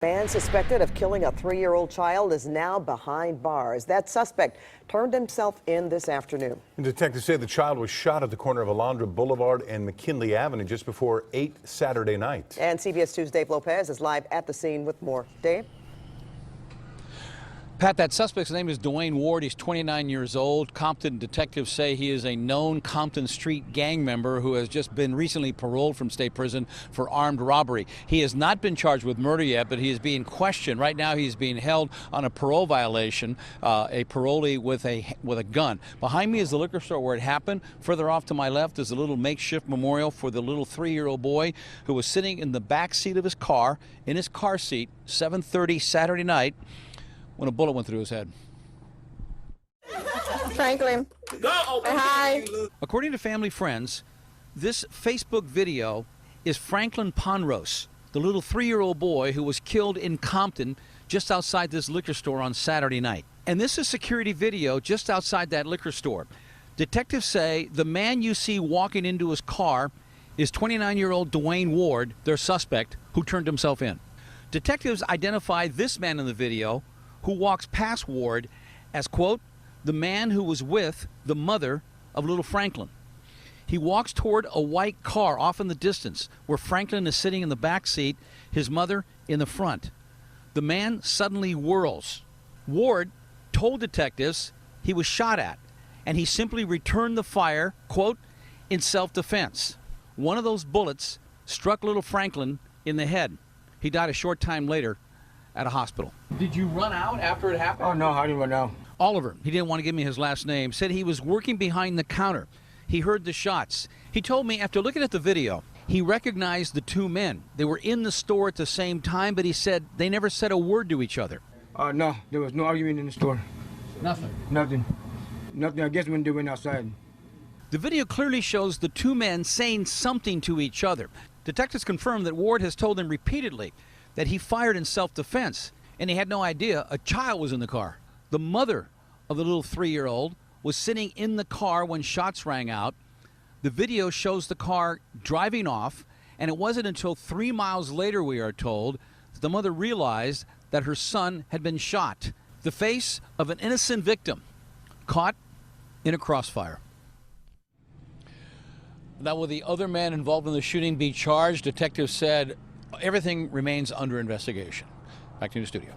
Man suspected of killing a 3-year-old child is now behind bars. That suspect turned himself in this afternoon. And detectives say the child was shot at the corner of Alondra Boulevard and McKinley Avenue just before 8 Saturday night. And CBS 2's Dave Lopez is live at the scene with more. Dave? Pat, that suspect's name is Dwayne Ward. He's 29 years old. Compton detectives say he is a known Compton Street gang member who has just been recently paroled from state prison for armed robbery. He has not been charged with murder yet, but he is being questioned. Right now he's being held on a parole violation, a parolee with a gun. Behind me is the liquor store where it happened. Further off to my left is a little makeshift memorial for the little 3-year-old boy who was sitting in the back seat of his car, in his car seat, 7:30 Saturday night, when a bullet went through his head. Franklin, hi. According to family friends, this Facebook video is Franklin Ponros, the little 3-year-old boy who was killed in Compton just outside this liquor store on Saturday night. And this is security video just outside that liquor store. Detectives say the man you see walking into his car is 29-year-old Dwayne Ward, their suspect, who turned himself in. Detectives identify this man in the video who walks past Ward as, quote, the man who was with the mother of little Franklin. He walks toward a white car off in the distance where Franklin is sitting in the back seat, his mother in the front. The man suddenly whirls. Ward told detectives he was shot at, and he simply returned the fire, quote, in self-defense. One of those bullets struck little Franklin in the head. He died a short time later at a hospital. Did you run out after it happened? Oh, no, I didn't run out. Oliver, he didn't want to give me his last name, said he was working behind the counter. He heard the shots. He told me after looking at the video, he recognized the two men. They were in the store at the same time, but he said they never said a word to each other. No, there was no argument in the store. Nothing? Nothing. Nothing, I guess, when they went outside. The video clearly shows the two men saying something to each other. Detectives confirmed that Ward has told them repeatedly that he fired in self-defense, and he had no idea a child was in the car. The mother of the little 3-year-old was sitting in the car when shots rang out. The video shows the car driving off, and it wasn't until 3 miles later, we are told, that the mother realized that her son had been shot. The face of an innocent victim caught in a crossfire. Now, will the other man involved in the shooting be charged? Detectives said everything remains under investigation. Back to the studio.